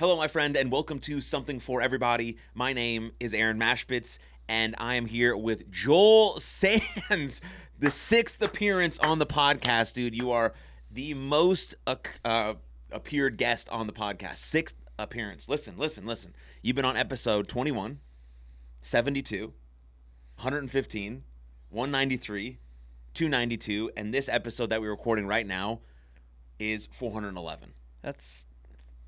Hello, my friend, and welcome to Something for Everybody. My name is Aaron Mashpitz, and I am here with Joel Sands, the sixth appearance on the podcast, dude. You are the most appeared guest on the podcast. Sixth appearance. Listen. You've been on episode 21, 72, 115, 193, 292, and this episode that we're recording right now is 411. That's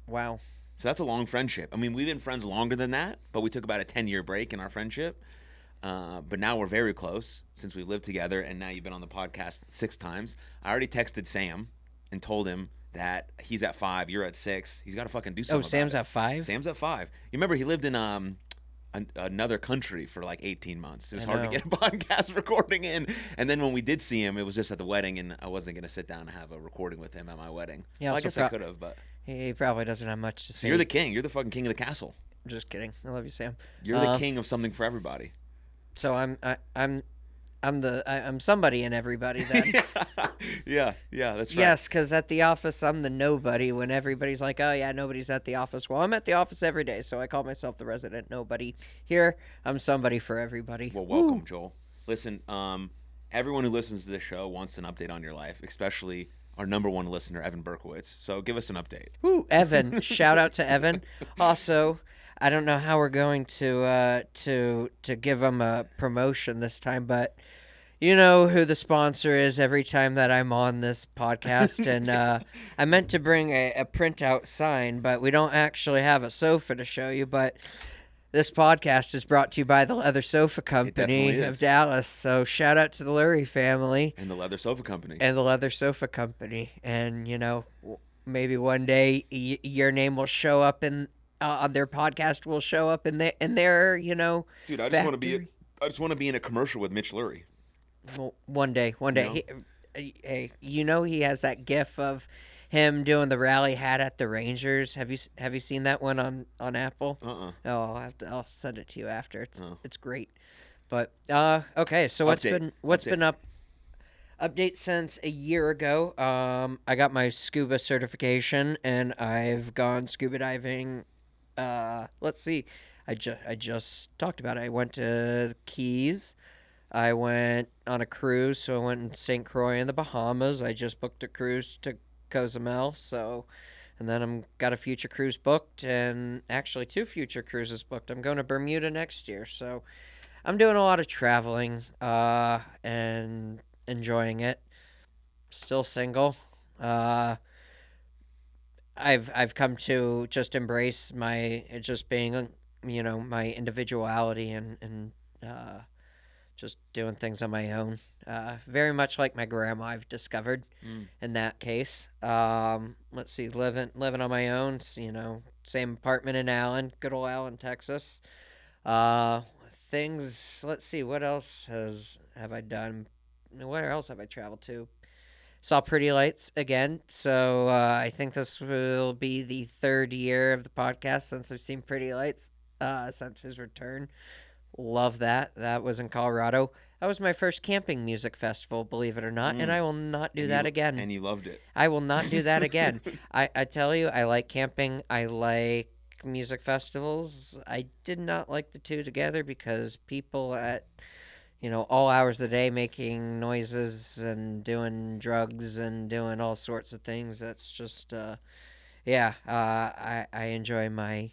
wow. So that's a long friendship. I mean, we've been friends longer than that, but we took about a 10-year break in our friendship. But now we're very close since we lived together, and now you've been on the podcast 6 times. I already texted Sam and told him that he's at 5, you're at 6. He's got to fucking do something. Oh, Sam's about it. at 5? Sam's at 5. You remember he lived in another country for like 18 months. It was hard to get a podcast recording in. And then when we did see him, it was just at the wedding, and I wasn't going to sit down and have a recording with him at my wedding. Yeah, well, I guess I could have, but... He probably doesn't have much to say. So you're the king. You're the fucking king of the castle. Just kidding. I love you, Sam. You're the king of something for everybody. So I'm somebody and everybody then. Yeah, that's right. Yes, because at the office I'm the nobody. When everybody's like, "Oh yeah, nobody's at the office." Well, I'm at the office every day, so I call myself the resident nobody. Here, I'm somebody for everybody. Well, welcome, Joel. Listen, everyone who listens to this show wants an update on your life, especially our number one listener, Evan Berkowitz. So give us an update. Ooh, Evan! Shout out to Evan. Also, I don't know how we're going to give him a promotion this time, but you know who the sponsor is every time that I'm on this podcast. And I meant to bring a printout sign, but we don't actually have a sofa to show you. But this podcast is brought to you by the Leather Sofa Company of Dallas. So shout out to the Lurie family. And the Leather Sofa Company. And the Leather Sofa Company. And, you know, maybe one day your name will show up in on their podcast, will show up in their you know, dude, I just want to be in a commercial with Mitch Lurie. Well, one day. You know? Hey, you know he has that gif of him doing the rally hat at the Rangers. Have you seen that one on Apple? Oh, I'll send it to you after. It's great. But okay, so what's been up? Update since a year ago. I got my scuba certification and I've gone scuba diving. Let's see. I just talked about it. I went to the Keys. I went on a cruise, so I went in St. Croix in the Bahamas. I just booked a cruise to Cozumel, and then I'm got a future cruise booked, and actually 2 future cruises booked. I'm going to Bermuda next year, so I'm doing a lot of traveling, and enjoying it. Still single. I've come to just embrace my just being, you know, my individuality and just doing things on my own. Very much like my grandma, I've discovered in that case. Let's see, living on my own, you know, same apartment in Allen, good old Allen, Texas. Things, let's see, what else have I done? Where else have I traveled to? Saw Pretty Lights again, so I think this will be the 3rd year of the podcast since I've seen Pretty Lights since his return. Love that. That was in Colorado. That was my first camping music festival, believe it or not, and I will not do that again. And you loved it. I will not do that again. I tell you, I like camping. I like music festivals. I did not like the two together because people at, you know, all hours of the day making noises and doing drugs and doing all sorts of things. That's just, I enjoy my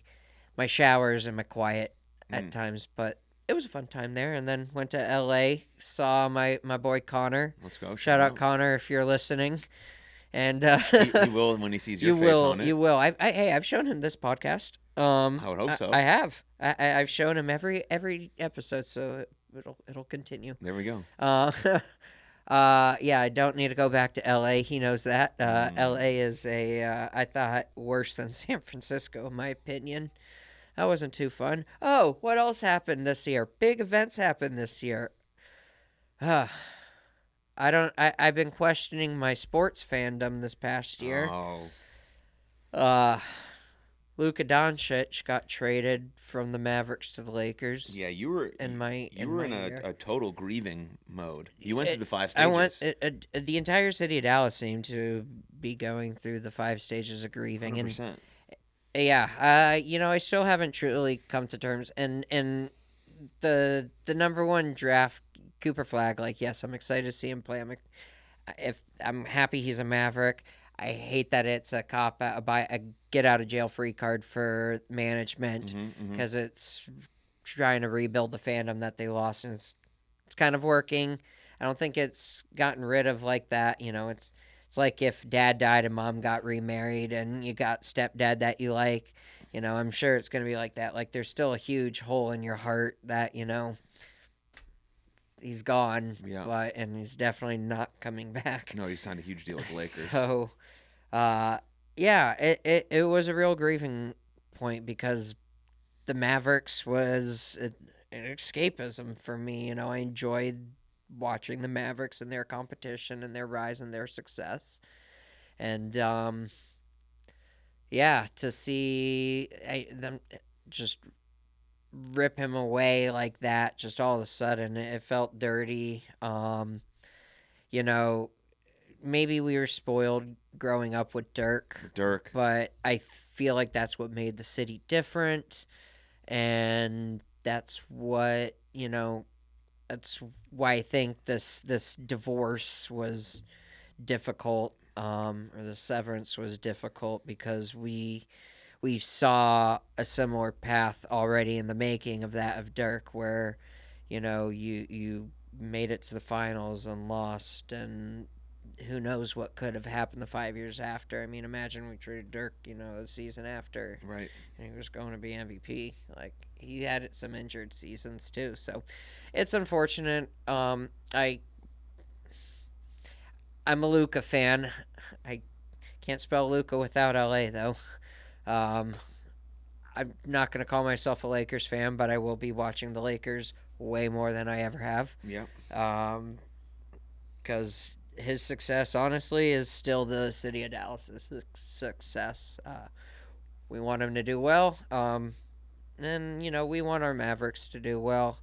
showers and my quiet at times, but it was a fun time there. And then went to L.A., saw my boy Connor. Let's go. Shout out Connor if you're listening. And he will when he sees your face on it. You will. I've shown him this podcast. I would hope so. I have. I've shown him every episode, so it'll continue. There we go. Yeah, I don't need to go back to L.A. He knows that. L.A. is I thought, worse than San Francisco, in my opinion. That wasn't too fun. Oh, what else happened this year? Big events happened this year. I've been questioning my sports fandom this past year. Oh. Luka Doncic got traded from the Mavericks to the Lakers. Yeah, you were in a total grieving mode. You went through the 5 stages. The entire city of Dallas seemed to be going through the 5 stages of grieving. 100%. Yeah, I still haven't truly come to terms, and the number one draft, Cooper Flag. Like, yes, I'm excited to see him play. If I'm happy he's a Maverick. I hate that it's a cop out, a get out of jail free card for management because it's trying to rebuild the fandom that they lost, and it's kind of working. I don't think it's gotten rid of like that. It's like if dad died and mom got remarried, and you got stepdad that you like. I'm sure it's gonna be like that. Like, there's still a huge hole in your heart that he's gone, Yeah. and he's definitely not coming back. No, he signed a huge deal with the Lakers. So, yeah, it was a real grieving point because the Mavericks was an escapism for me. I enjoyed watching the Mavericks and their competition and their rise and their success. And, yeah, to see them just rip him away like that, just all of a sudden, it felt dirty. You know, maybe we were spoiled growing up with Dirk, but I feel like that's what made the city different, and that's what That's why I think this divorce was difficult, or the severance was difficult, because we saw a similar path already in the making of that of Dirk, where you made it to the finals and lost, and who knows what could have happened the 5 years after. I mean, imagine we traded Dirk, the season after, Right. and he was going to be MVP. Like, he had some injured seasons too, so it's unfortunate. I'm a Luka fan. I can't spell Luka without LA though. I'm not going to call myself a Lakers fan, but I will be watching the Lakers way more than I ever have. Yeah. Because his success, honestly, is still the city of Dallas' success. We want him to do well. And, we want our Mavericks to do well.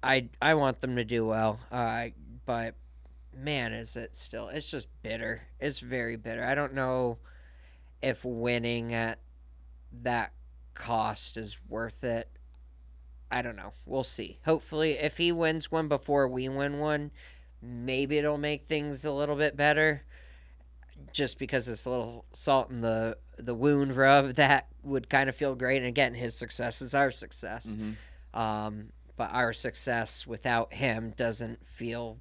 I want them to do well. But, man, is it still... It's just bitter. It's very bitter. I don't know if winning at that cost is worth it. I don't know. We'll see. Hopefully, if he wins one before we win one, maybe it'll make things a little bit better. Just because it's a little salt in the wound rub, that would kind of feel great. And again, his success is our success. But our success without him doesn't feel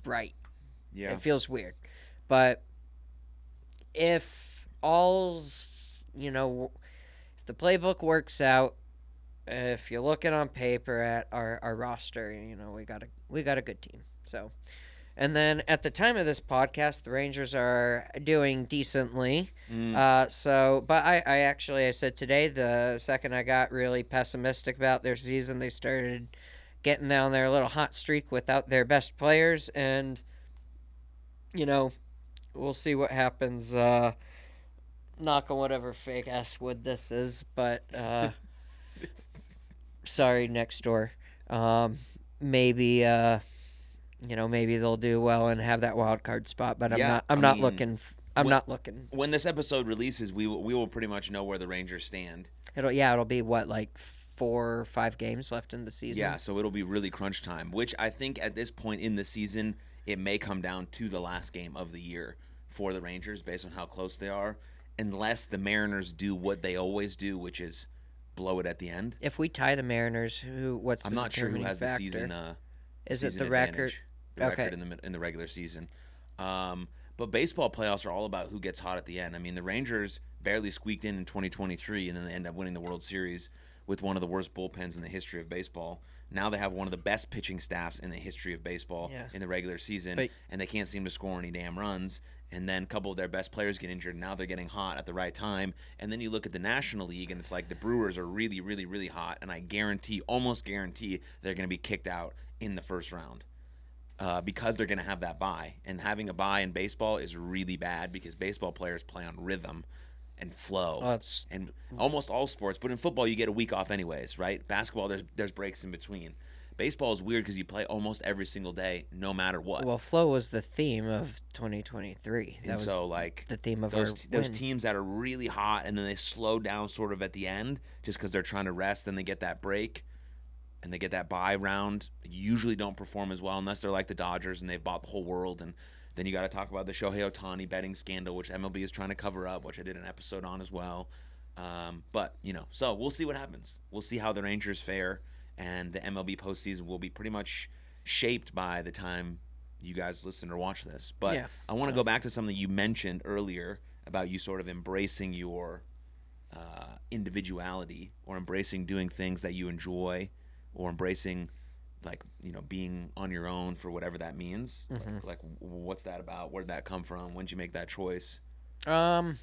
right. Yeah. It feels weird. But if all's, if the playbook works out, if you're looking on paper at our roster, we got a good team. So, and then at the time of this podcast, the Rangers are doing decently. But I said today, the second I got really pessimistic about their season, they started getting down their little hot streak without their best players, and we'll see what happens. Knock on whatever fake ass wood this is, but sorry, next door. Maybe maybe they'll do well and have that wild card spot, but I'm not looking. When this episode releases, we will pretty much know where the Rangers stand. It'll be what, like 4 or 5 games left in the season. Yeah, so it'll be really crunch time, which I think at this point in the season, it may come down to the last game of the year for the Rangers based on how close they are, unless the Mariners do what they always do, which is blow it at the end. If we tie the Mariners, I'm not sure who has factor? the season. Is it the advantage, record? The record in the regular season. But baseball playoffs are all about who gets hot at the end. I mean, the Rangers barely squeaked in 2023, and then they end up winning the World Series with one of the worst bullpens in the history of baseball. Now they have one of the best pitching staffs in the history of baseball in the regular season, and they can't seem to score any damn runs. And then a couple of their best players get injured, and now they're getting hot at the right time. And then you look at the National League, and it's like the Brewers are really, really, really hot, and I almost guarantee, they're going to be kicked out in the first round. Because they're going to have that bye. And having a bye in baseball is really bad because baseball players play on rhythm and flow. And almost all sports, but in football you get a week off anyways, right? Basketball, there's breaks in between. Baseball is weird because you play almost every single day, no matter what. Well, flow was the theme of 2023. That was so like the theme of those our teams that are really hot and then they slow down sort of at the end just because they're trying to rest and they get that break and they get that bye round. Usually don't perform as well unless they're like the Dodgers and they've bought the whole world. And then you got to talk about the Shohei Ohtani betting scandal, which MLB is trying to cover up, which I did an episode on as well. But, so we'll see what happens. We'll see how the Rangers fare, and the MLB postseason will be pretty much shaped by the time you guys listen or watch this. But yeah, I want to go back to something you mentioned earlier about you sort of embracing your individuality, or embracing doing things that you enjoy, or embracing being on your own for whatever that means. Mm-hmm. Like what's that about? Where did that come from? When did you make that choice? I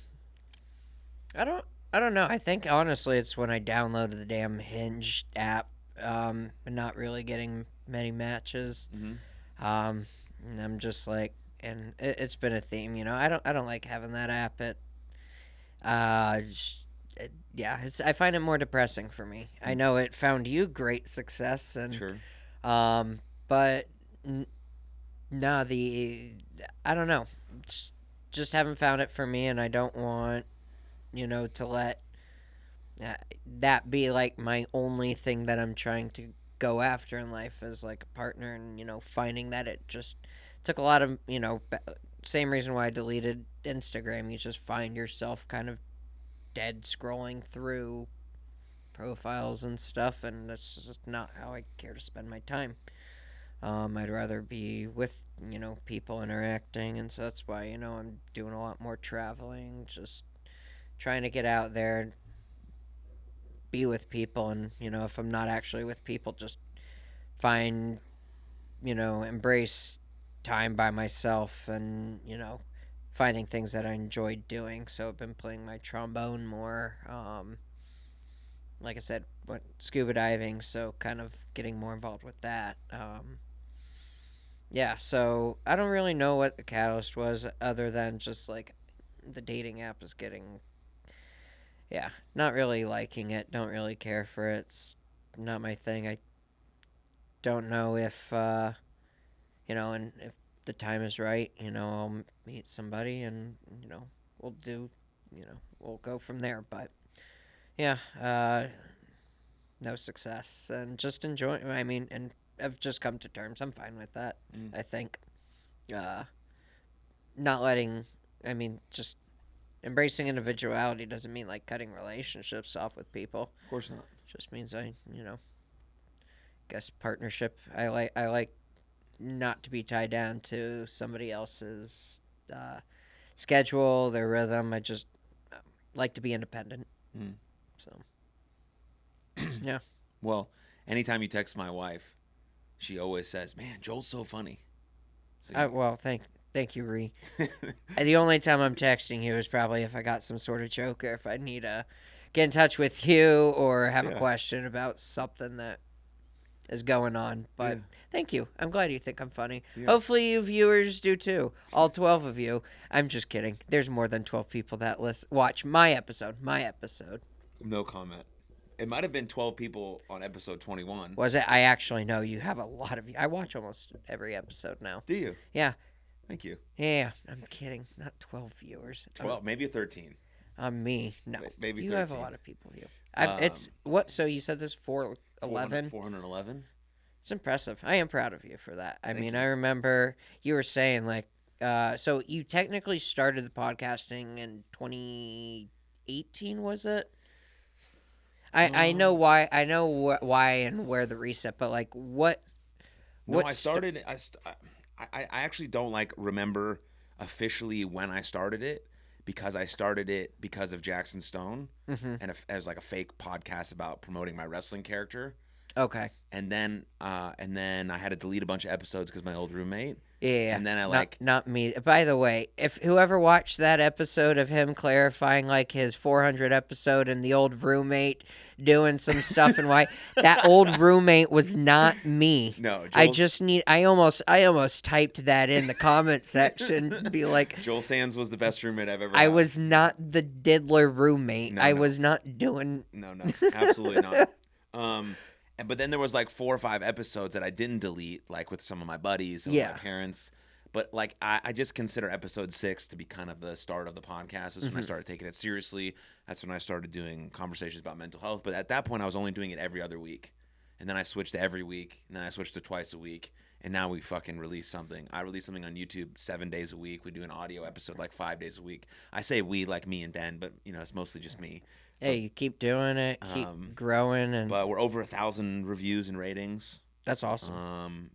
don't know. I think honestly it's when I downloaded the damn Hinge app, not really getting many matches. Mm-hmm. And I'm just like, and it's been a theme, I don't like having that app. I find it more depressing for me. I know it found you great success, and sure. But no, I don't know. Just haven't found it for me, and I don't want, to let that be like my only thing that I'm trying to go after in life as like a partner, and finding that it just took a lot of, same reason why I deleted Instagram. You just find yourself kind of dead scrolling through profiles and stuff, and that's just not how I care to spend my time. I'd rather be with, people interacting, and so that's why, I'm doing a lot more traveling, just trying to get out there, be with people, and, if I'm not actually with people, just find, embrace time by myself, and, finding things that I enjoyed doing. So I've been playing my trombone more, like I said, went scuba diving, so kind of getting more involved with that. So I don't really know what the catalyst was, other than just like the dating app is getting, not really liking it, don't really care for it. It's not my thing. I don't know if, and if the time is right, I'll meet somebody and, we'll go from there. But no success, and just enjoy. I mean, and I've just come to terms. I'm fine with that. I think, not letting. I mean, just embracing individuality doesn't mean like cutting relationships off with people. Of course not. It just means I, guess partnership. I like not to be tied down to somebody else's schedule, their rhythm. I just like to be independent. So, yeah. Well, anytime you text my wife, she always says, "Man, Joel's so funny." So well, thank you, Ree. The only time I'm texting you is probably if I got some sort of joke, or if I need to get in touch with you or have a question about something that is going on. But thank you. I'm glad you think I'm funny. Yeah. Hopefully you viewers do too. All 12 of you. I'm just kidding. There's more than 12 people that watch my episode. No comment. It might have been 12 people on episode 21. Was it? I actually know you have a lot of you. I watch almost every episode now. Do you? Yeah. Thank you. Yeah, I'm kidding. Not 12 viewers. 12, maybe 13. Me. No. Maybe 13. You have a lot of people view. It's what? So you said this 411? 411. It's impressive. I am proud of you for that. I mean, I remember you were saying like, so you technically started the podcasting in 2018, was it? I know why. I know why and where the reset, but like what? No, I started. I actually don't remember officially when I started it, because I started it because of Jackson Stone, and as like a fake podcast about promoting my wrestling character. Okay. And then I had to delete a bunch of episodes because my old roommate. Yeah. And then not me. By the way, if whoever watched that episode of him clarifying like his 400 episode and the old roommate doing some stuff and why that old roommate was not me. No, I almost typed that in the comment section. Be like, Joel Sands was the best roommate I've ever I had. was not the diddler roommate. No. Was not doing. No, absolutely not. But then there was like 4 or 5 episodes that I didn't delete, like with some of my buddies and Yeah. my parents. But like I just consider episode 6 to be kind of the start of the podcast. That's when I started taking it seriously. That's when I started doing conversations about mental health. But at that point, I was only doing it every other week, and then I switched to every week, and then I switched to twice a week. And now we fucking release something. I release something on YouTube 7 days a week. We do an audio episode like 5 days a week. I say we like me and Ben, but you know it's mostly just me. Hey, you keep doing it, keep growing, and But we're over 1,000 reviews and ratings. that's awesome.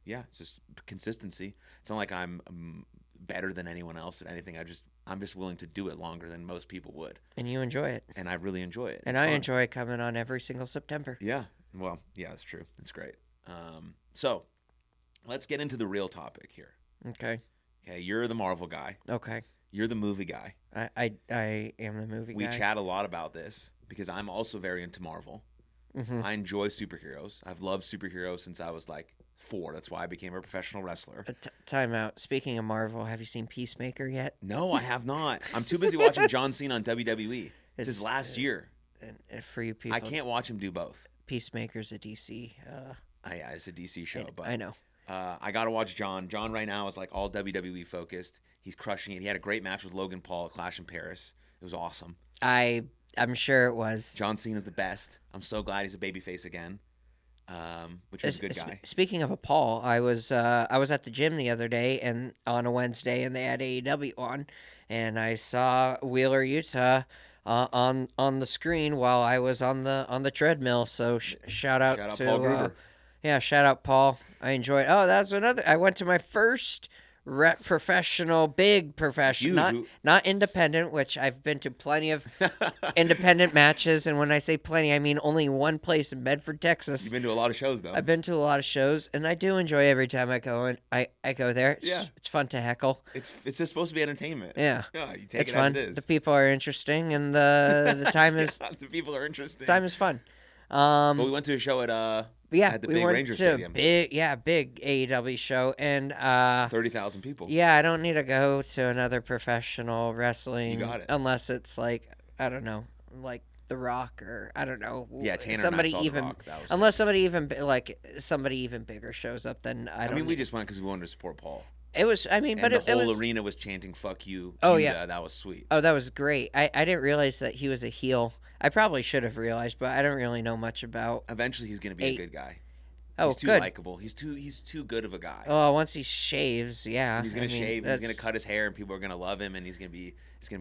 Yeah, it's just consistency. It's not like I'm better than anyone else at anything. I'm just willing to do it longer than most people would. And you enjoy it. And I really enjoy it. And I enjoy coming on every single September. Yeah. Well, yeah, that's true. It's great. So let's get into the real topic here. Okay. Okay, you're the Marvel guy. Okay. You're the movie guy. I am the movie guy. We chat a lot about this because I'm also very into Marvel. I enjoy superheroes. I've loved superheroes since I was like 4. That's why I became a professional wrestler. Time out. Speaking of Marvel, have you seen Peacemaker yet? No, I have not. I'm too busy watching John Cena on WWE. It's his last year. And for you people, I can't watch him do both. Peacemaker's a DC. Yeah, it's a DC show, but I know. I gotta watch John. John right now is like all WWE focused. He's crushing it. He had a great match with Logan Paul at Clash in Paris. It was awesome. I'm sure it was. John Cena's the best. I'm so glad he's a babyface again. Which was a good guy. Speaking of a Paul, I was at the gym the other day and on a Wednesday, and they had AEW on, and I saw Wheeler Utah on the screen while I was on the treadmill. So shout out to Paul Gruber. Yeah, shout out Paul. I enjoyed. Oh, that's another. I went to my first big professional, not independent, which I've been to plenty of independent matches, and when I say plenty, I mean only one place in Bedford, Texas. You've been to a lot of shows, though. I've been to a lot of shows, and I do enjoy every time I go, and I go there. It's fun to heckle. It's just supposed to be entertainment. Yeah, you take it's it fun. as it is. The people are interesting, and the time is the people are interesting. Time is fun. But we went to a show at the big Ranger Stadium. Big AEW show, and 30,000 people. Yeah, I don't need to go to another professional wrestling. You got it. Unless it's like, I don't know, like The Rock, or I don't know. Yeah, Tanner somebody and I saw even The Rock. That was unless somebody even bigger shows up, then I don't. we just went because we wanted to support Paul. It was. I mean, and but the it whole was, arena was chanting "fuck you." Oh Yuta. yeah, that was sweet. Oh, that was great. I didn't realize that he was a heel. I probably should have realized, but I don't really know much about. Eventually, he's gonna be a good guy. Oh, he's too good. likable. He's too good of a guy. Oh, once he shaves, yeah. He's gonna shave. He's gonna cut his hair, and people are gonna love him, and he's gonna be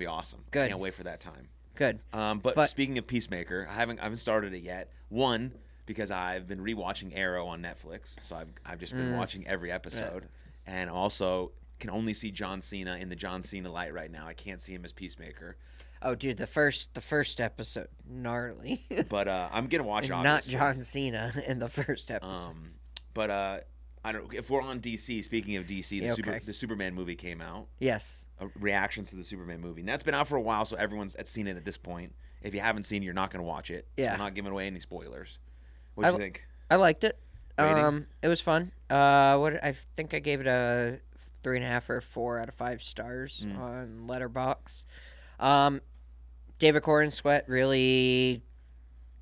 awesome. Good. Can't wait for that time. Good. But speaking of Peacemaker, I haven't started it yet. One, because I've been rewatching Arrow on Netflix, so I've just been watching every episode, and also can only see John Cena in the John Cena light right now. I can't see him as Peacemaker. Oh, dude, the first episode, gnarly. But I'm gonna watch it. Not John Cena in the first episode. But I don't. If we're on DC, speaking of DC, the Superman movie came out. Yes. Reactions to the Superman movie. And that's been out for a while, so everyone's seen it at this point. If you haven't seen it, you're not gonna watch it. Yeah. So we're not giving away any spoilers. What do you think? I liked it. Rating? It was fun. I think I gave it a 3.5 or 4 out of 5 stars on Letterboxd. David Cornsweet really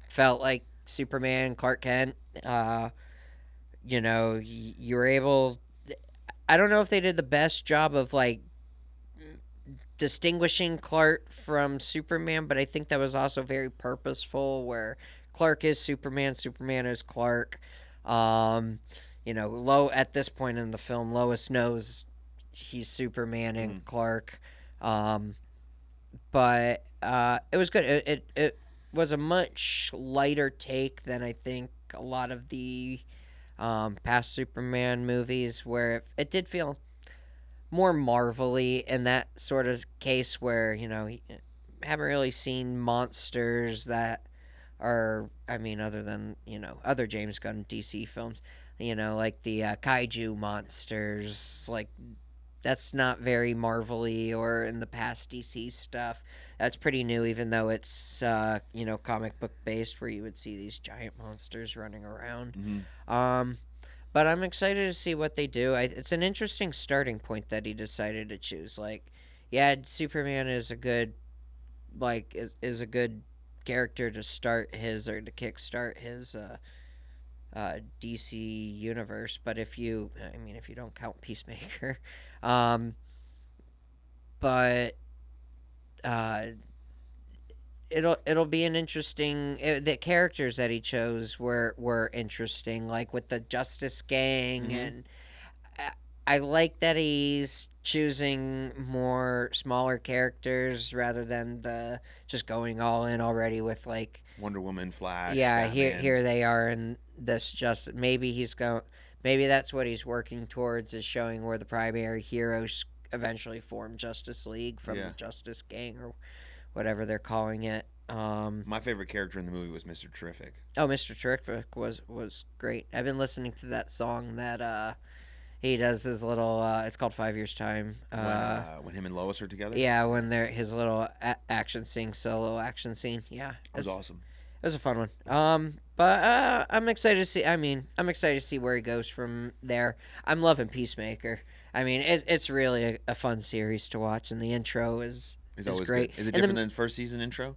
felt like Superman, Clark Kent. You were able. I don't know if they did the best job of like distinguishing Clark from Superman, but I think that was also very purposeful. Where Clark is Superman, Superman is Clark. At this point in the film, Lois knows he's Superman and Clark. But it was good. It was a much lighter take than I think a lot of the past Superman movies, where it did feel more Marvel-y in that sort of case where, haven't really seen monsters that are, other than, other James Gunn DC films, like the kaiju monsters, like that's not very Marvel-y, or in the past DC stuff. That's pretty new, even though it's, comic book based, where you would see these giant monsters running around. But I'm excited to see what they do. It's an interesting starting point that he decided to choose. Like, yeah, Superman is a good, is a good character to kickstart his DC universe. But if you don't count Peacemaker, but uh, it'll be an interesting. The characters that he chose were interesting, like with the Justice Gang, and I like that he's choosing more smaller characters rather than the just going all in already with like Wonder Woman, Flash. yeah, Batman. here they are in this just maybe that's what he's working towards, is showing where the primary heroes eventually form Justice League from the Justice Gang or whatever they're calling it. My favorite character in the movie was Mr. Terrific. Oh, Mr. Terrific was great. I've been listening to that song that he does his little. It's called 5 Years Time. When him and Lois are together. Yeah, when they're his little solo action scene. Yeah, it was awesome. It was a fun one. But I'm excited to see. I'm excited to see where he goes from there. I'm loving Peacemaker. I mean, it's really a fun series to watch, and the intro is always great. Good. Is it different than first season intro?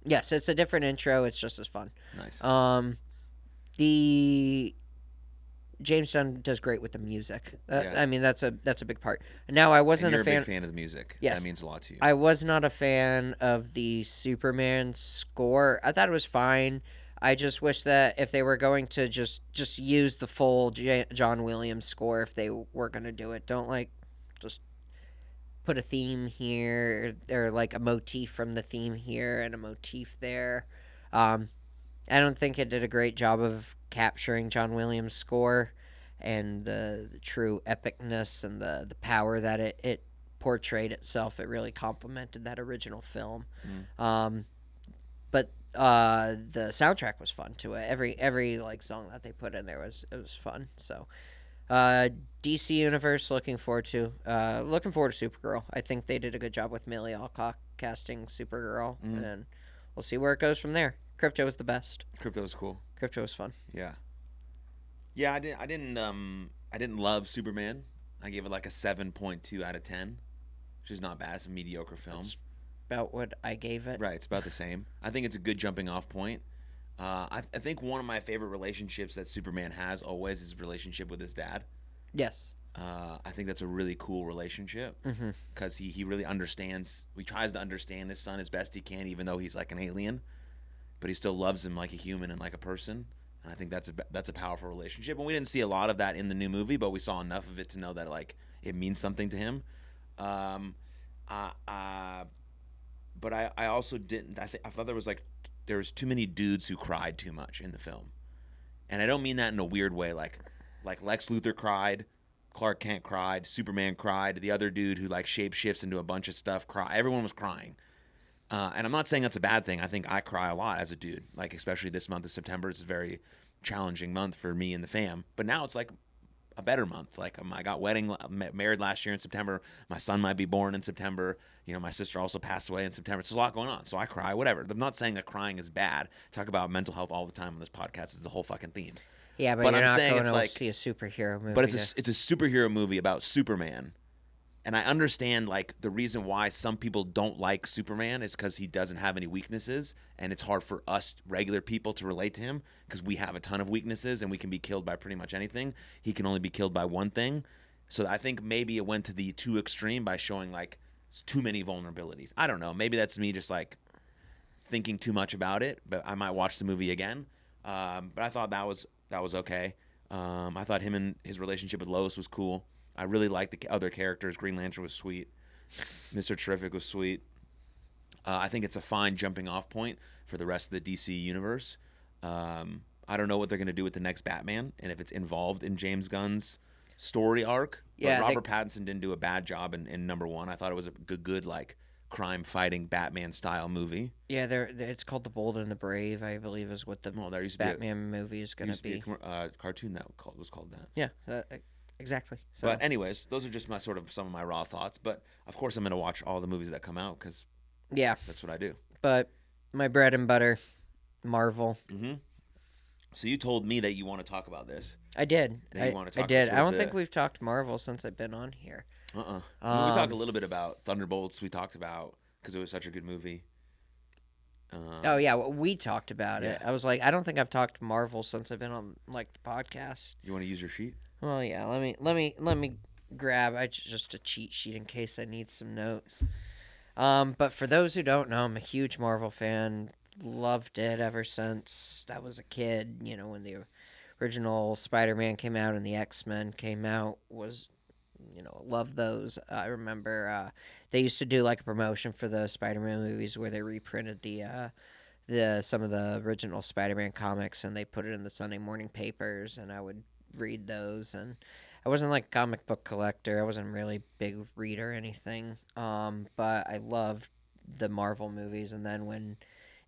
Yes, it's a different intro. It's just as fun. Nice. The James Gunn does great with the music. I mean, that's a big part. Now, I wasn't a big fan of the music. Yes, that means a lot to you. I was not a fan of the Superman score. I thought it was fine. I just wish that if they were going to just use the full John Williams score, if they were going to do it, don't just put a theme here or like a motif from the theme here and a motif there. I don't think it did a great job of capturing John Williams' score and the true epicness and the power that it portrayed itself. It really complemented that original film. But the soundtrack was fun to it. Every like song that they put in there was fun. So DC Universe, looking forward to Supergirl. I think they did a good job with Millie Alcock casting Supergirl, and we'll see where it goes from there. Crypto was the best. Crypto was cool. Crypto was fun. Yeah. I didn't love Superman. I gave it like a 7.2 out of 10, which is not bad. It's a mediocre film. It's about what I gave it. Right, it's about the same. I think it's a good jumping off point. I think one of my favorite relationships that Superman has always is his relationship with his dad. Yes. I think that's a really cool relationship because he really understands. He tries to understand his son as best he can, even though he's like an alien, but he still loves him like a human and like a person. And I think that's a powerful relationship. And we didn't see a lot of that in the new movie, but we saw enough of it to know that like it means something to him. But I also didn't. I thought there was too many dudes who cried too much in the film, and I don't mean that in a weird way. Like Lex Luthor cried, Clark Kent cried, Superman cried, the other dude who like shapeshifts into a bunch of stuff cried. Everyone was crying, and I'm not saying that's a bad thing. I think I cry a lot as a dude, like especially this month of September. It's a very challenging month for me and the fam. But now it's like a better month. Like I got married last year in September. My son might be born in September. You know, my sister also passed away in September. So there's a lot going on. So I cry, whatever. I'm not saying that crying is bad. I talk about mental health all the time on this podcast. It's the whole fucking theme. Yeah, but you're not going to see a superhero movie. But it's a superhero movie about Superman. And I understand like the reason why some people don't like Superman is because he doesn't have any weaknesses, and it's hard for us regular people to relate to him because we have a ton of weaknesses and we can be killed by pretty much anything. He can only be killed by one thing. So I think maybe it went to the too extreme by showing like too many vulnerabilities. I don't know. Maybe that's me just like thinking too much about it, but I might watch the movie again. But I thought that was okay. I thought him and his relationship with Lois was cool. I really liked the other characters. Green Lantern was sweet. Mr. Terrific was sweet. I think it's a fine jumping off point for the rest of the DC universe. I don't know what they're going to do with the next Batman and if it's involved in James Gunn's story arc. But Robert Pattinson didn't do a bad job in number one. I thought it was a good like crime fighting Batman style movie. Yeah, it's called The Bold and the Brave, I believe, is what the Batman movie is going to be. A cartoon that was called that. Yeah. Exactly. So. But anyways, those are just some of my raw thoughts. But of course, I'm going to watch all the movies that come out because that's what I do. But my bread and butter, Marvel. Mm-hmm. So you told me that you want to talk about this. I did. I did. I don't think we've talked Marvel since I've been on here. We talked a little bit about Thunderbolts. We talked about because it was such a good movie. Oh yeah, well, we talked about it. Yeah. I was like, I don't think I've talked Marvel since I've been on like the podcast. You want to use your sheet? Well, yeah. Let me grab just a cheat sheet in case I need some notes. But for those who don't know, I'm a huge Marvel fan. Loved it ever since I was a kid. You know, when the original Spider-Man came out and the X-Men came out, was love those. I remember they used to do like a promotion for the Spider-Man movies where they reprinted the some of the original Spider-Man comics and they put it in the Sunday morning papers, and I would read those. And I wasn't like a comic book collector. I wasn't really a big reader or anything. But I loved the Marvel movies. And then when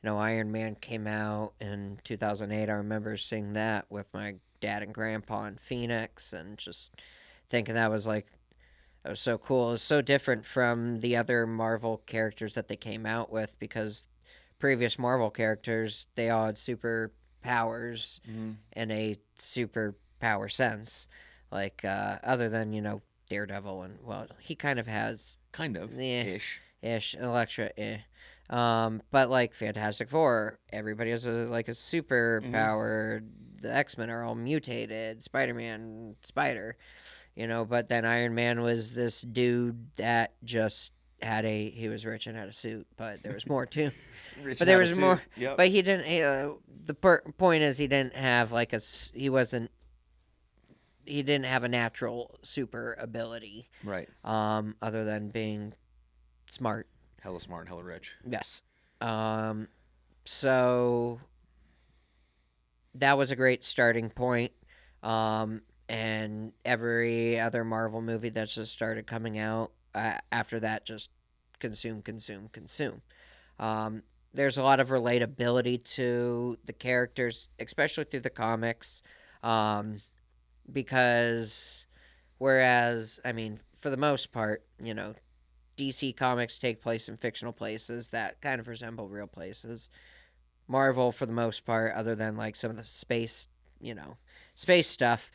Iron Man came out in 2008, I remember seeing that with my dad and grandpa in Phoenix, and just thinking that was so cool. It was so different from the other Marvel characters that they came out with, because previous Marvel characters, they all had super powers in a super power sense. Like, other than, Daredevil, and, well, he kind of has. Kind of. Ish. Elektra, but, like, Fantastic Four, everybody has, a super power. The X-Men are all mutated. Spider-Man, Spider. But then Iron Man was this dude that just he was rich and had a suit, but there was more too. But there was more. Yep. But he didn't. Point is, he didn't have he didn't have a natural super ability. Right. Other than being smart. Hella smart, hella rich. Yes. So that was a great starting point. And every other Marvel movie that's just started coming out after that, just consume. There's a lot of relatability to the characters, especially through the comics, because whereas, I mean, for the most part, DC comics take place in fictional places that kind of resemble real places. Marvel, for the most part, other than like some of the space stuff,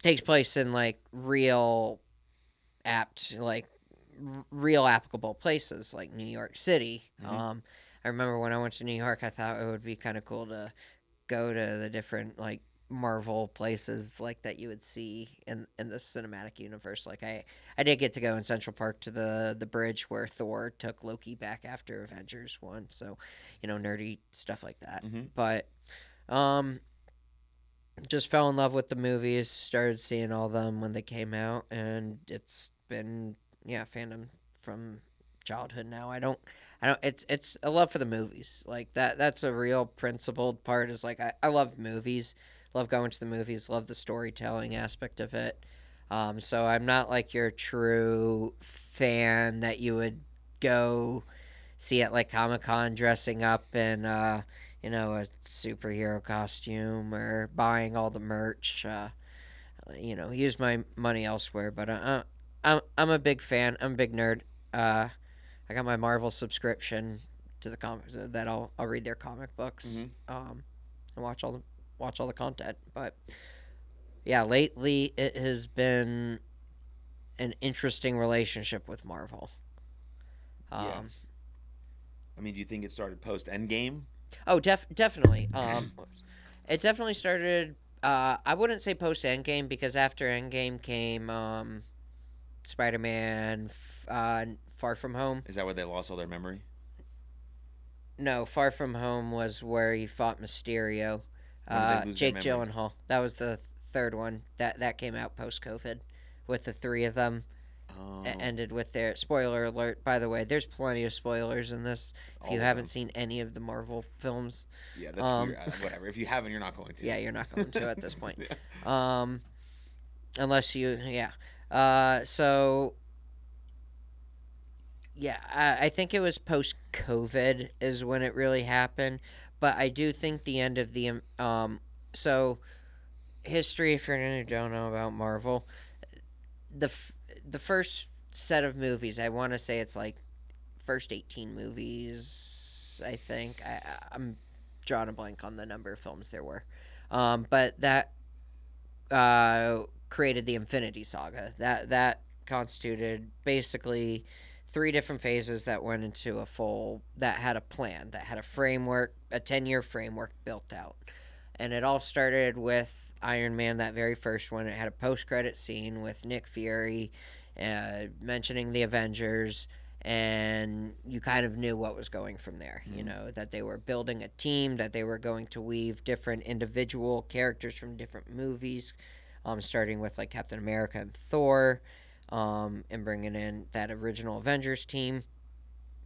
takes place in like real applicable places like New York City. I remember when I went to New York, I thought it would be kind of cool to go to the different like Marvel places like that you would see in the cinematic universe. Like I did get to go in Central Park to the bridge where Thor took Loki back after Avengers 1. So, nerdy stuff like that. But just fell in love with the movies, started seeing all of them when they came out, and it's been fandom from childhood now. I don't it's a love for the movies. Like that's a real principled part, is like I love movies, love going to the movies, love the storytelling aspect of it. So I'm not like your true fan that you would go see at like Comic-Con dressing up in a superhero costume or buying all the merch. Use my money elsewhere. But I'm a big fan. I'm a big nerd. I got my Marvel subscription to the comics that I'll read their comic books, and watch all the content. But yeah, lately it has been an interesting relationship with Marvel. Yeah. I mean, do you think it started post Endgame? Oh, definitely. It definitely started. I wouldn't say post Endgame, because after Endgame came Spider-Man, Far From Home. Is that where they lost all their memory? No, Far From Home was where he fought Mysterio. When did they lose Jake their memory? Gyllenhaal. That was the third one that came out post COVID, with the three of them. Oh. Ended with their spoiler alert. By the way, there's plenty of spoilers in this. If you haven't seen any of the Marvel films, yeah, that's weird. Whatever. If you haven't, you're not going to. Yeah, you're not going to at this point. Yeah. Unless you, so yeah, I think it was post COVID is when it really happened. But I do think the end of the so history, if you're who don't know about Marvel, the first set of movies, I want to say it's like first 18 movies, I think. I'm drawing a blank on the number of films there were. But that created the Infinity Saga. That constituted basically three different phases that went into a full, that had a plan, that had a framework, a 10-year framework built out. And it all started with Iron Man, that very first one. It had a post-credit scene with Nick Fury mentioning the Avengers, and you kind of knew what was going from there. You know, that they were building a team, that they were going to weave different individual characters from different movies, starting with like Captain America and Thor, and bringing in that original Avengers team,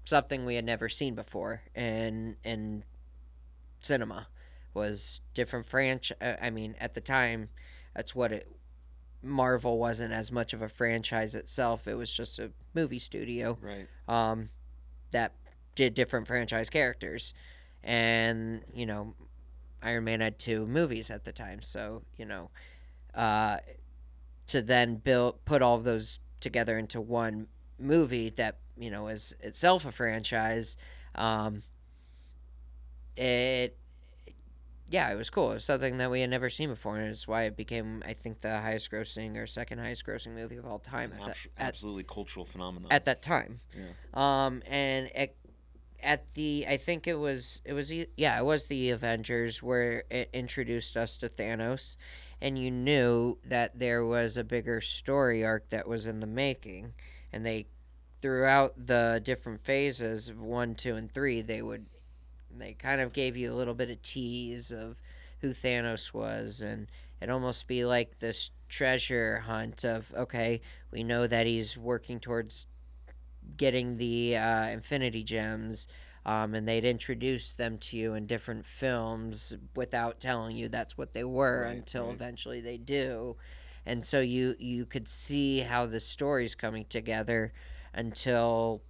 something we had never seen before in cinema. Was different franchise. I mean, at the time, that's what it. Marvel wasn't as much of a franchise itself. It was just a movie studio, Right. that did different franchise characters, and Iron Man had two movies at the time. So uh, to then put all of those together into one movie that is itself a franchise, it yeah, it was cool. It was something that we had never seen before, and it's why it became, I think, the highest grossing or second highest grossing movie of all time Absolutely cultural phenomenon. at that time. Yeah. And at the, I think it was the Avengers where it introduced us to Thanos, and you knew that there was a bigger story arc that was in the making, and they throughout the different phases of 1, 2, and 3, they kind of gave you a little bit of tease of who Thanos was, and it'd almost be like this treasure hunt of, okay, we know that he's working towards getting the Infinity Gems, and they'd introduce them to you in different films without telling you that's what they were, until eventually they do. And so you could see how the story's coming together until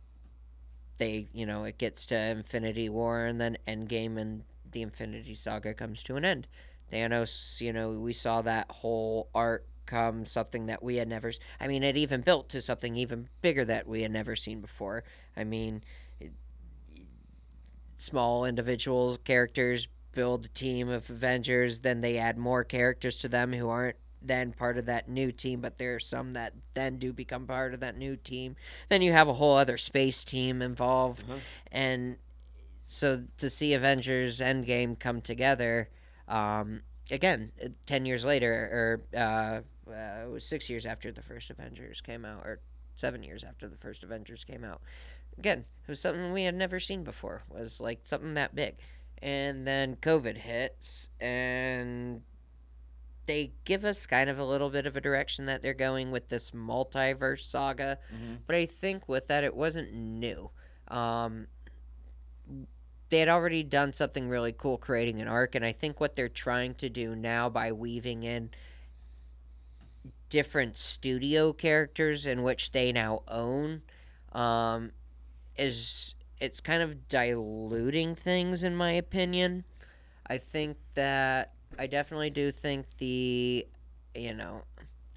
it gets to Infinity War, and then Endgame, and the Infinity Saga comes to an end. Thanos, we saw that whole arc come, something that we had never. I mean, it even built to something even bigger that we had never seen before. I mean, small individual characters build a team of Avengers, then they add more characters to them who aren't then part of that new team, but there are some that then do become part of that new team. Then you have a whole other space team involved, and so to see Avengers Endgame come together, again, 10 years later, or it was 6 years after the first Avengers came out, or 7 years after the first Avengers came out. Again, it was something we had never seen before. It was like something that big, and then COVID hits, and they give us kind of a little bit of a direction that they're going with this multiverse saga, but I think with that it wasn't new. They had already done something really cool creating an arc, and I think what they're trying to do now by weaving in different studio characters in which they now own, is it's kind of diluting things, in my opinion. I definitely do think the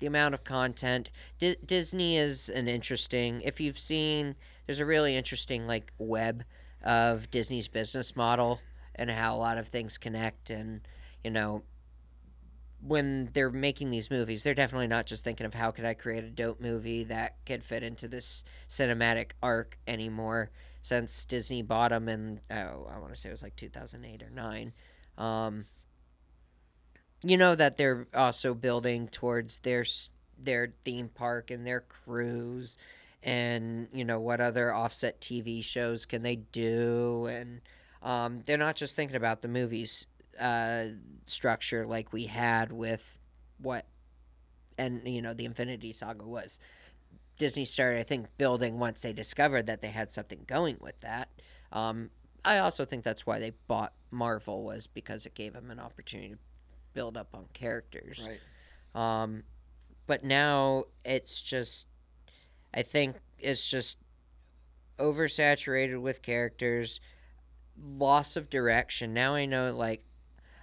amount of content. Disney is an interesting. If you've seen, there's a really interesting like web of Disney's business model and how a lot of things connect. And you know, when they're making these movies, they're definitely not just thinking of how could I create a dope movie that could fit into this cinematic arc anymore. Since Disney bought them in, I want to say it was like 2008 or 9. You know that they're also building towards their theme park and their cruise, and what other offset TV shows can they do, and they're not just thinking about the movies structure like we had with what and the Infinity Saga was. Disney started, I think, building once they discovered that they had something going with that. I also think that's why they bought Marvel, was because it gave them an opportunity to build up on characters. Right. But now it's just, I think it's just oversaturated with characters, loss of direction. Now I know, like,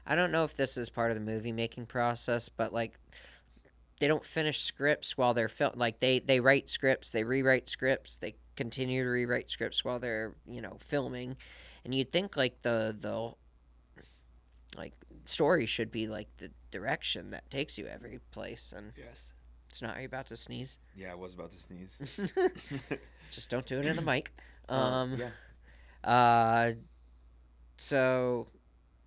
I don't know if this is part of the movie making process, but like they don't finish scripts while they're like they write scripts, they rewrite scripts, they continue to rewrite scripts while they're filming, and you'd think like the like story should be like the direction that takes you every place. And Yes. It's not. Are you about to sneeze? Yeah, I was about to sneeze. Just don't do it in the mic. Yeah. Uh, so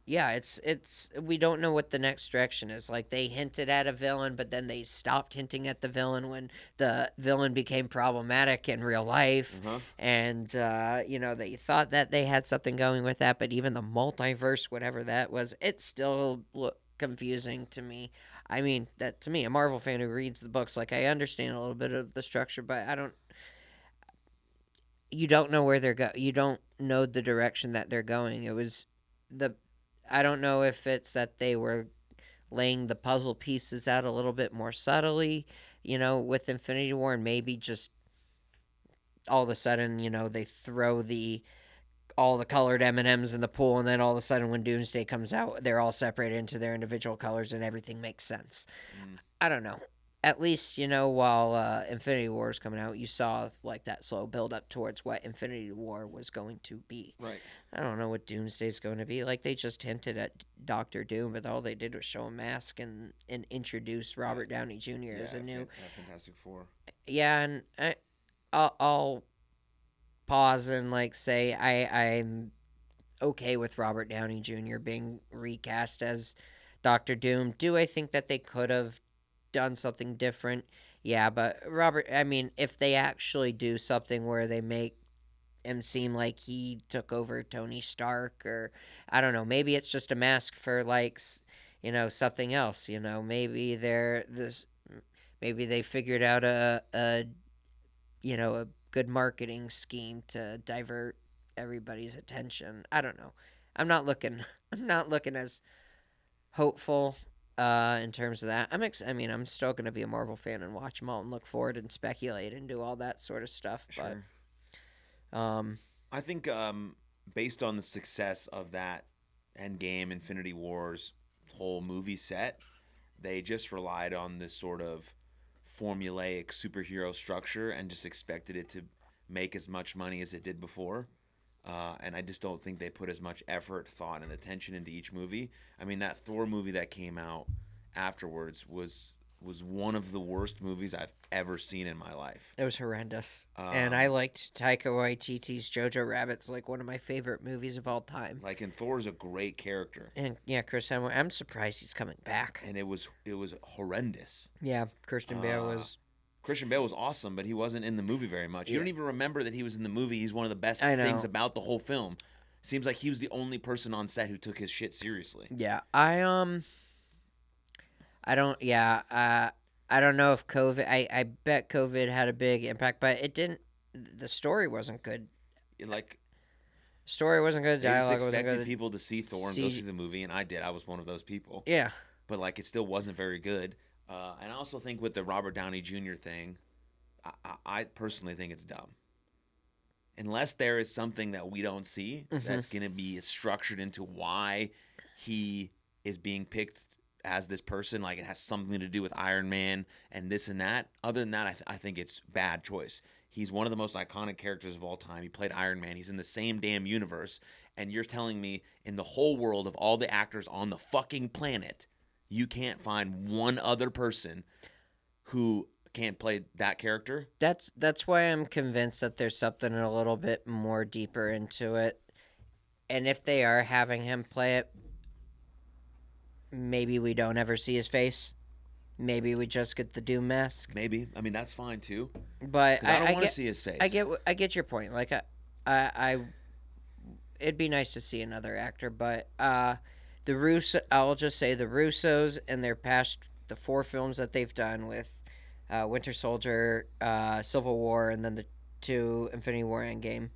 yeah, it's we don't know what the next direction is. Like they hinted at a villain, but then they stopped hinting at the villain when the villain became problematic in real life, and they thought that they had something going with that, but even the multiverse, whatever that was, it still looked confusing to me. I mean, that to me, a Marvel fan who reads the books, like I understand a little bit of the structure, but I don't. You don't know where they're You don't know the direction that they're going. It was the. I don't know if it's that they were laying the puzzle pieces out a little bit more subtly, with Infinity War, and maybe just all of a sudden, they throw all the colored M&Ms in the pool, and then all of a sudden when Doomsday comes out, they're all separated into their individual colors and everything makes sense. I don't know. At least, while Infinity War is coming out, you saw like that slow build up towards what Infinity War was going to be. Right. I don't know what Doomsday's going to be. Like they just hinted at Doctor Doom, but all they did was show a mask and introduce Robert Downey Jr. as a new Fantastic Four. Yeah, and I'll pause and like say I'm okay with Robert Downey Jr. being recast as Doctor Doom. Do I think that they could have done something different? Yeah, but if they actually do something where they make him seem like he took over Tony Stark, or I don't know, maybe it's just a mask for like something else. Maybe maybe they figured out a good marketing scheme to divert everybody's attention. I don't know. I'm not looking as hopeful in terms of that. I'm still going to be a Marvel fan and watch them all and look forward and speculate and do all that sort of stuff. Sure. But I think based on the success of that Endgame, Infinity War's whole movie set, they just relied on this sort of formulaic superhero structure and just expected it to make as much money as it did before. And I just don't think they put as much effort, thought, and attention into each movie. I mean, that Thor movie that came out afterwards was one of the worst movies I've ever seen in my life. It was horrendous. And I liked Taika Waititi's Jojo Rabbit's like one of my favorite movies of all time. And Thor's a great character. And yeah, Chris Hemsworth, I'm surprised he's coming back. And it was horrendous. Yeah, Christian Bale was awesome, but he wasn't in the movie very much. You don't even remember that he was in the movie. He's one of the best things about the whole film. Seems like he was the only person on set who took his shit seriously. Yeah, I don't know if COVID. I bet COVID had a big impact, but it didn't. The story wasn't good. Story wasn't good. Dialogue wasn't good. They expected people to see Thor and go see the movie, and I did. I was one of those people. Yeah, but it still wasn't very good. And I also think with the Robert Downey Jr. thing, I personally think it's dumb. Unless there is something that we don't see that's going to be structured into why he is being picked as this person, like it has something to do with Iron Man and this and that. Other than that, I think it's bad choice. He's one of the most iconic characters of all time. He played Iron Man. He's in the same damn universe. And you're telling me in the whole world of all the actors on the fucking planet, you can't find one other person who can't play that character? That's why I'm convinced that there's something a little bit more deeper into it. And if they are having him play it, maybe we don't ever see his face. Maybe we just get the Doom mask. Maybe. I mean, that's fine too. But I don't want to see his face. I get your point. Like I it'd be nice to see another actor, but I'll just say the Russos and the 4 films that they've done with Winter Soldier, Civil War, and then the 2 Infinity War Endgame.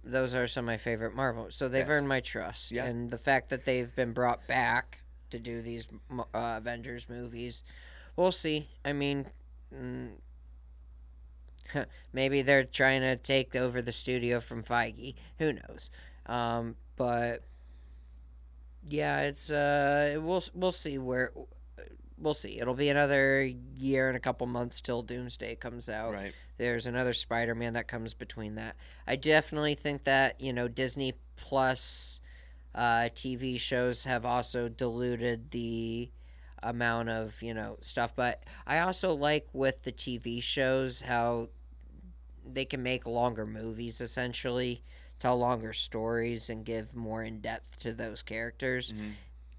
Those are some of my favorite Marvel. So they've earned my trust, and the fact that they've been brought back to do these Avengers movies, we'll see. I mean, maybe they're trying to take over the studio from Feige. Who knows? But yeah, it's we'll see where. We'll see. It'll be another year and a couple months till Doomsday comes out. Right. There's another Spider-Man that comes between that. I definitely think that, Disney Plus TV shows have also diluted the amount of stuff. But I also like with the TV shows how they can make longer movies, essentially tell longer stories and give more in depth to those characters.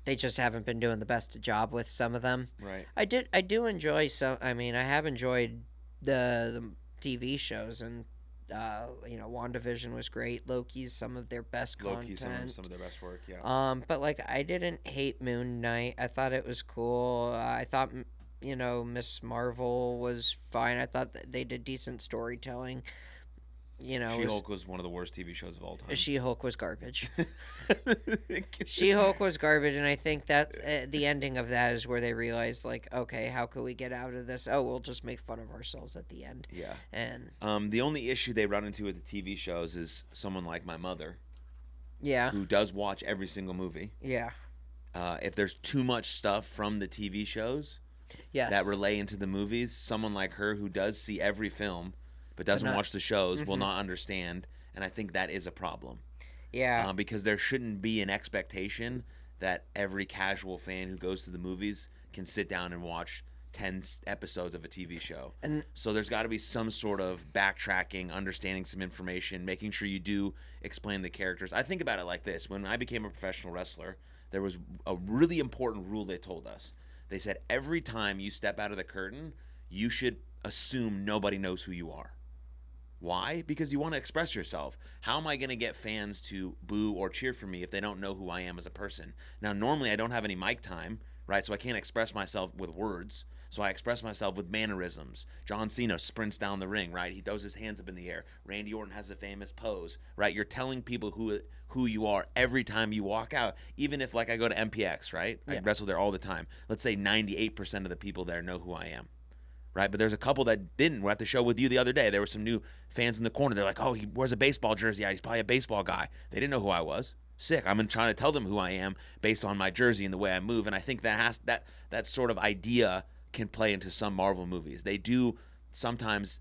They just haven't been doing the best job with some of them. Right. I do enjoy some. I mean, I have enjoyed the TV shows, and WandaVision was great. Loki's some of their best Loki's content. some of their best work. Yeah. But like I didn't hate Moon Knight. I thought it was cool. I thought Miss Marvel was fine. I thought that they did decent storytelling. She-Hulk was one of the worst TV shows of all time. She-Hulk was garbage. She-Hulk was garbage, and I think that the ending of that is where they realized, like, okay, how can we get out of this? Oh, we'll just make fun of ourselves at the end. Yeah. And the only issue they run into with the TV shows is someone like my mother, yeah, who does watch every single movie. Yeah. If there's too much stuff from the TV shows that relay into the movies, someone like her who does see every film but doesn't watch the shows will not understand, and I think that is a problem. Yeah. Because there shouldn't be an expectation that every casual fan who goes to the movies can sit down and watch 10 episodes of a TV show. And so there's got to be some sort of backtracking, understanding some information, making sure you do explain the characters. I think about it like this. When I became a professional wrestler, there was a really important rule they told us. They said every time you step out of the curtain, you should assume nobody knows who you are. Why? Because you want to express yourself. How am I going to get fans to boo or cheer for me if they don't know who I am as a person? Now, normally I don't have any mic time, right? So I can't express myself with words. So I express myself with mannerisms. John Cena sprints down the ring, right? He throws his hands up in the air. Randy Orton has a famous pose, right? You're telling people who you are every time you walk out. Even if, like, I go to MPX, right? I wrestle there all the time. Let's say 98% of the people there know who I am. Right, but there's a couple that didn't. We're at the show with you the other day. There were some new fans in the corner. They're like, "Oh, he wears a baseball jersey. Yeah, he's probably a baseball guy." They didn't know who I was. Sick. I'm trying to tell them who I am based on my jersey and the way I move. And I think that sort of idea can play into some Marvel movies. They do sometimes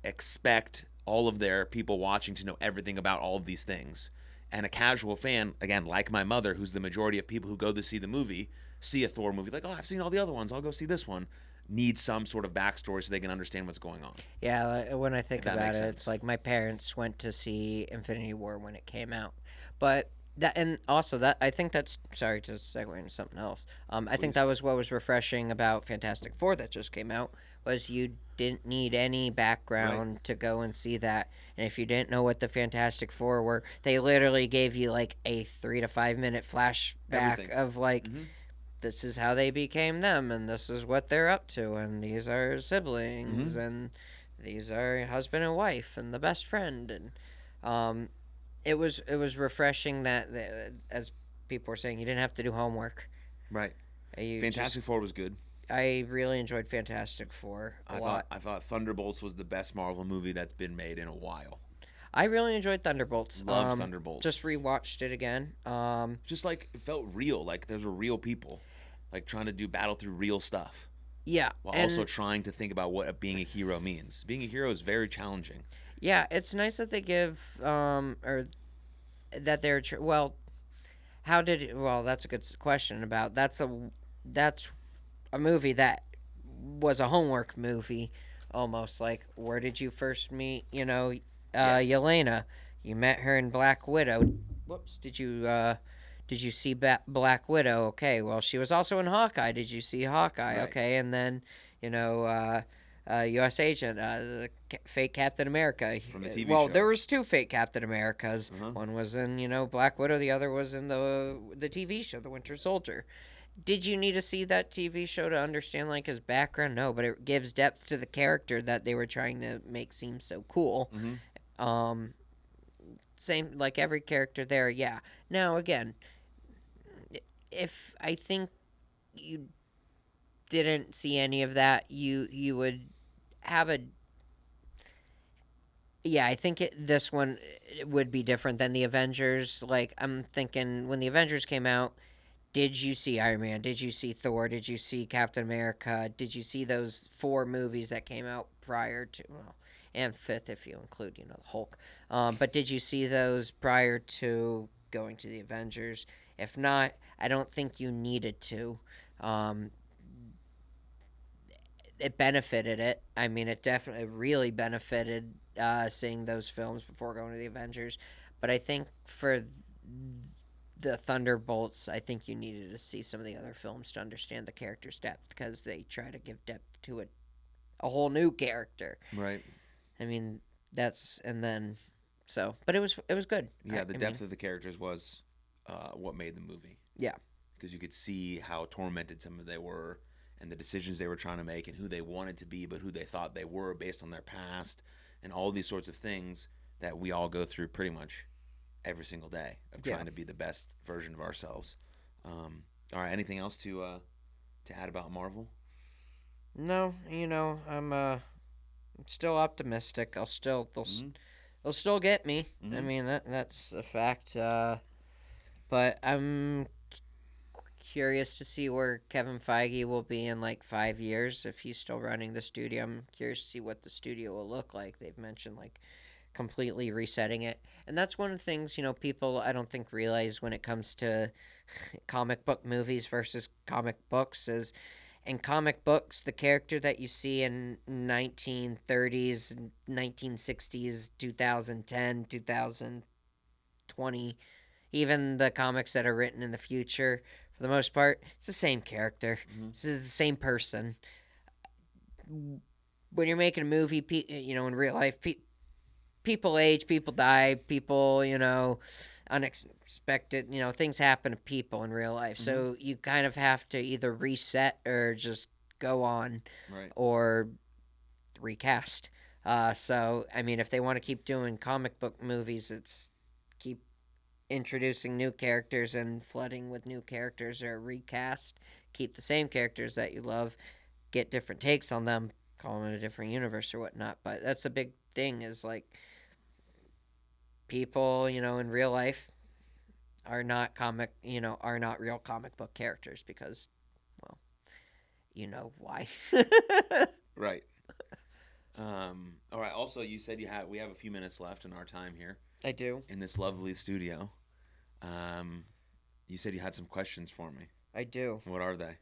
expect all of their people watching to know everything about all of these things. And a casual fan, again, like my mother, who's the majority of people who go to see the movie, see a Thor movie, like, "Oh, I've seen all the other ones. I'll go see this one." Need some sort of backstory so they can understand what's going on. Yeah, when I think about it, it's like my parents went to see Infinity War when it came out, but that, and also that, I think that's, sorry to segue into something else. I think that was what was refreshing about Fantastic Four that just came out, was you didn't need any background to go and see that. And if you didn't know what the Fantastic Four were, they literally gave you like a 3 to 5 minute flashback of like, this is how they became them, and this is what they're up to, and these are siblings, and these are husband and wife, and the best friend, and it was refreshing that, as people were saying, you didn't have to do homework. Right. Fantastic Four was good. I really enjoyed Fantastic Four a lot. I thought Thunderbolts was the best Marvel movie that's been made in a while. I really enjoyed Thunderbolts. Love Thunderbolts. Just rewatched it again. Just like it felt real, like those were real people. Like trying to do battle through real stuff. Yeah. While also trying to think about what being a hero means. Being a hero is very challenging. Yeah, it's nice that they give, or that they're, that's a good question about, that's a movie that was a homework movie, almost, like, where did you first meet, Yelena? You met her in Black Widow. Whoops, did you see Black Widow? Okay, well, she was also in Hawkeye. Did you see Hawkeye? Right. Okay, and then, U.S. Agent, the fake Captain America. From the TV show. show. There was 2 fake Captain Americas. One was in, Black Widow. The other was in the TV show, The Winter Soldier. Did you need to see that TV show to understand, like, his background? No, but it gives depth to the character that they were trying to make seem so cool. Same, like, every character there, yeah. Now, again, if I think you didn't see any of that, you would have a... Yeah, I think this one would be different than the Avengers. Like, I'm thinking, when the Avengers came out, did you see Iron Man? Did you see Thor? Did you see Captain America? Did you see those 4 movies that came out prior to... Well, and 5th if you include, the Hulk. But did you see those prior to going to the Avengers? If not, I don't think you needed to. it benefited it. I mean, it definitely really benefited seeing those films before going to the Avengers. But I think for the Thunderbolts, I think you needed to see some of the other films to understand the character's depth, because they try to give depth to a whole new character. Right. I mean, but it was good. Yeah, the depth of the characters was what made the movie. Yeah. Because you could see how tormented some of they were, and the decisions they were trying to make, and who they wanted to be, but who they thought they were based on their past, and all these sorts of things that we all go through pretty much every single day of trying to be the best version of ourselves. All right, anything else to add about Marvel? No, I'm still optimistic. They'll still get me. I mean, that's a fact. But I'm curious to see where Kevin Feige will be in like 5 years if he's still running the studio. I'm curious to see what the studio will look like. They've mentioned like completely resetting it, and that's one of the things people I don't think realize when it comes to comic book movies versus comic books is, in comic books, the character that you see in 1930s, 1960s, 2010, 2020, even the comics that are written in the future, for the most part, it's the same character. It's the same person. When you're making a movie, in real life, people age, people die, people, unexpected, things happen to people in real life. So you kind of have to either reset or just go on, or recast. So, I mean, if they want to keep doing comic book movies, it's keep introducing new characters and flooding with new characters, or recast. Keep the same characters that you love, get different takes on them, call them in a different universe or whatnot. But that's a big thing, is like, people, in real life are not real comic book characters because, well, why. Right. All right. Also, you said we have a few minutes left in our time here. I do. In this lovely studio. You said you had some questions for me. I do. What are they?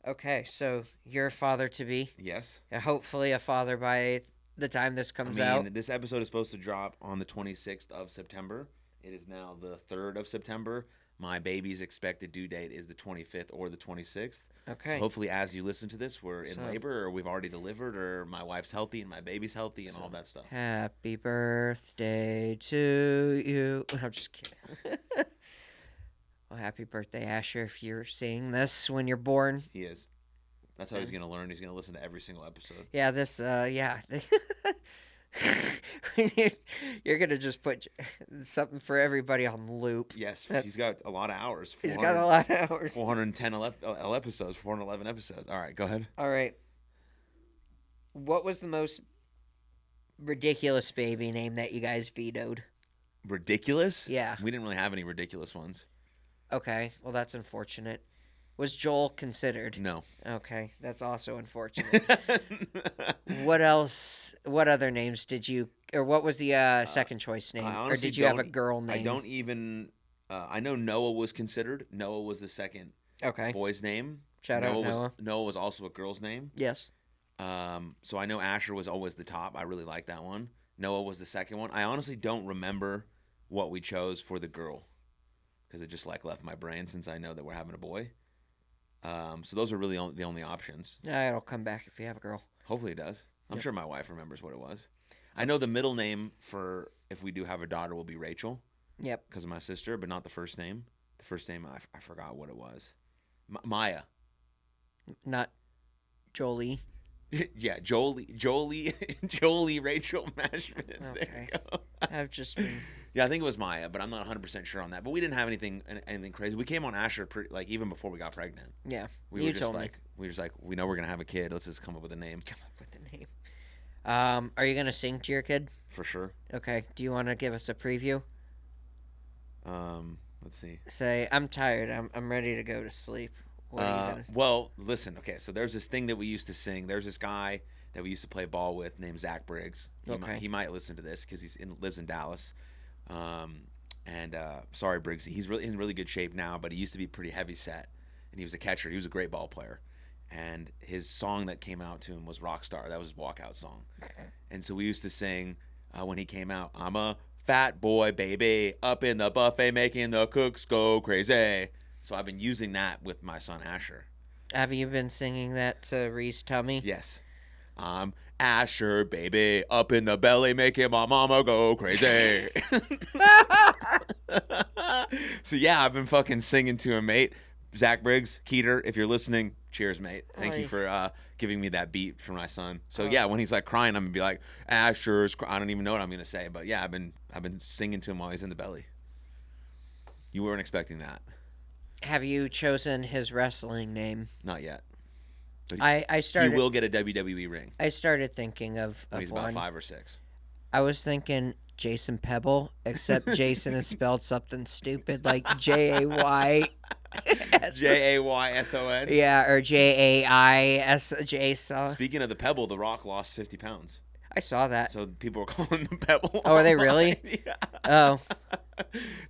Okay, so you're a father-to-be. Yes. Hopefully a father by the time this comes out. This episode is supposed to drop on the 26th of September. It is now the 3rd of September. My baby's expected due date is the 25th or the 26th. Okay. So hopefully as you listen to this, we're in labor, or we've already delivered, or my wife's healthy and my baby's healthy and all that stuff. Happy birthday to you. I'm just kidding. Well, happy birthday, Asher, if you're seeing this when you're born. He is. That's how he's going to learn. He's going to listen to every single episode. Yeah, You're going to just put something for everybody on loop. Yes, he's got a lot of hours. He's got a lot of hours. 410 episodes, 411 episodes. All right, go ahead. All right. What was the most ridiculous baby name that you guys vetoed? Ridiculous? Yeah. We didn't really have any ridiculous ones. Okay, well, that's unfortunate. Was Joel considered? No. Okay, that's also unfortunate. What else? What other names did you, or what was the second choice name? Or did you have a girl name? I don't even, I know Noah was considered. Noah was the second boy's name. Shout out Noah. Noah was also a girl's name. Yes. So I know Asher was always the top. I really like that one. Noah was the second one. I honestly don't remember what we chose for the girl, because it just left my brain since I know that we're having a boy. So those are really the only options. Yeah, it'll come back if you have a girl. Hopefully it does. I'm sure my wife remembers what it was. I know the middle name for if we do have a daughter will be Rachel. Yep. Because of my sister, but not the first name. The first name, I forgot what it was. Maya. Not Jolie. Yeah, Jolie, Rachel Mashpitz. Okay. There you go. I've just been... Yeah, I think it was Maya, but I'm not 100% sure on that. But we didn't have anything crazy. We came on Asher even before we got pregnant. Yeah, we know we're gonna have a kid. Let's just come up with a name. Come up with a name. Are you gonna sing to your kid? For sure. Okay. Do you want to give us a preview? Let's see. Say, I'm tired. I'm ready to go to sleep. Well, listen. Okay, so there's this thing that we used to sing. There's this guy that we used to play ball with named Zach Briggs. He might listen to this because lives in Dallas. Sorry, Briggs. He's in really good shape now, but he used to be pretty heavy set, and he was a catcher. He was a great ball player, and his song that came out to him was Rockstar. That was his walkout song. And so we used to sing when he came out, I'm a fat boy, baby, up in the buffet making the cooks go crazy. So I've been using that with my son Asher. Have you been singing that to Ree's tummy? Yes. I'm Asher, baby, up in the belly making my mama go crazy. So yeah, I've been fucking singing to him, mate. Zach Briggs, Keeter, if you're listening, cheers, mate. Thank you for giving me that beat for my son. So yeah, when he's like crying, I'm gonna be like, Asher's I don't even know what I'm gonna say, but yeah, I've been singing to him while he's in the belly. You weren't expecting that. Have you chosen his wrestling name? Not yet. But I started. He will get a WWE ring. I started thinking of when he's one. about 5 or 6. I was thinking Jason Pebble, except Jason is spelled something stupid like Jayson. Jayson. Yeah, or Jais. Jason. Speaking of the Pebble, The Rock lost 50 pounds. I saw that. So people were calling the Pebble. Oh, are they really? Yeah. Oh.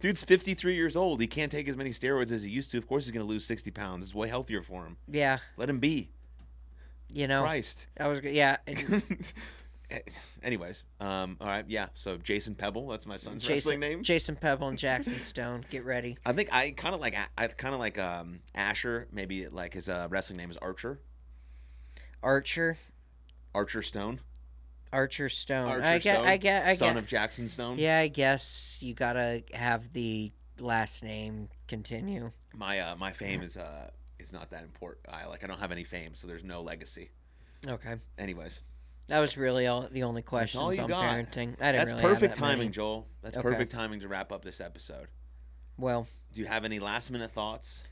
Dude's 53 years old. He can't take as many steroids as he used to. Of course he's going to lose 60 pounds. It's way healthier for him. Yeah. Let him be. You know. Christ. I was yeah. Anyways, all right, yeah. So Jason Pebble, that's my son's wrestling name. Jason Pebble and Jackson Stone. Get ready. I think I kind of like Asher. Maybe like his wrestling name is Archer. Archer Stone. Archer Stone. I get. Son of Jackson Stone. Yeah, I guess you gotta have the last name continue. My fame is not that important. I don't have any fame, so there's no legacy. Okay. Anyways. That was really the only questions on parenting. That's really perfect have that timing, many. Joel. That's perfect timing to wrap up this episode. Well, do you have any last-minute thoughts,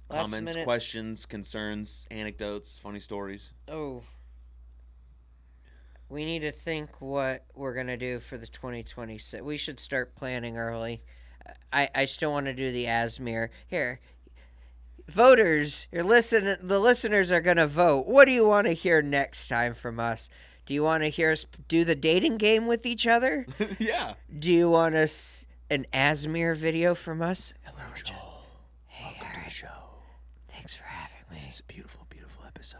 comments, questions, concerns, anecdotes, funny stories? Oh, we need to think what we're going to do for the 2026. We should start planning early. I still want to do the Asmir. Here, voters, the listeners are going to vote. What do you want to hear next time from us? Do you want to hear us do the dating game with each other? Yeah. Do you want us an Asmir video from us? Hello, Joel. Hey, welcome to the show. Thanks for having me. This is a beautiful, beautiful episode.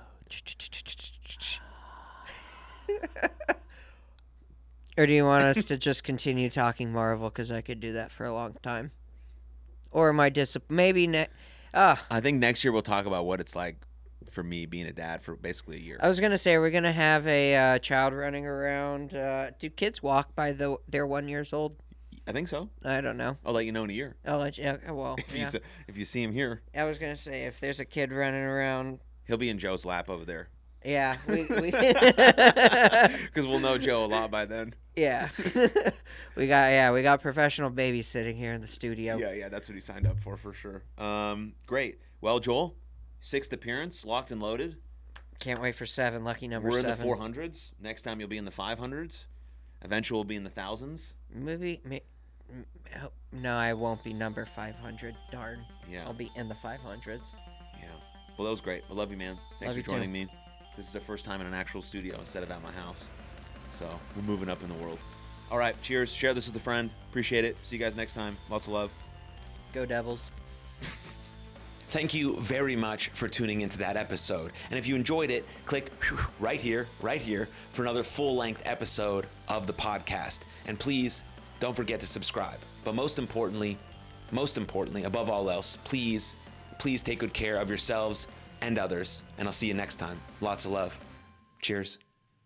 Or do you want us to just continue talking Marvel? Because I could do that for a long time. Or am I maybe I think next year we'll talk about what it's like for me being a dad for basically a year. I was going to say, we're going to have a child running around. Do kids walk by they're 1 year old? I think so. I don't know. I'll let you know in a year. I'll let you. Well, if you see him here. I was going to say, if there's a kid running around. He'll be in Joe's lap over there. Yeah. Because we'll know Joe a lot by then. Yeah. we got professional babysitting here in the studio. Yeah, that's what he signed up for sure. Great. Well, Joel, 6th appearance, locked and loaded. Can't wait for 7, lucky number 7. We're in the 400s. Next time you'll be in the 500s. Eventually we'll be in the thousands. No, I won't be number 500. Darn. Yeah. I'll be in the 500s. Yeah. Well, that was great. I love you, man. Thanks Love for joining me. This is the first time in an actual studio instead of at my house. So we're moving up in the world. All right. Cheers. Share this with a friend. Appreciate it. See you guys next time. Lots of love. Go Devils. Thank you very much for tuning into that episode. And if you enjoyed it, click right here for another full-length episode of the podcast. And please don't forget to subscribe. But most importantly, above all else, please take good care of yourselves and others. And I'll see you next time. Lots of love. Cheers.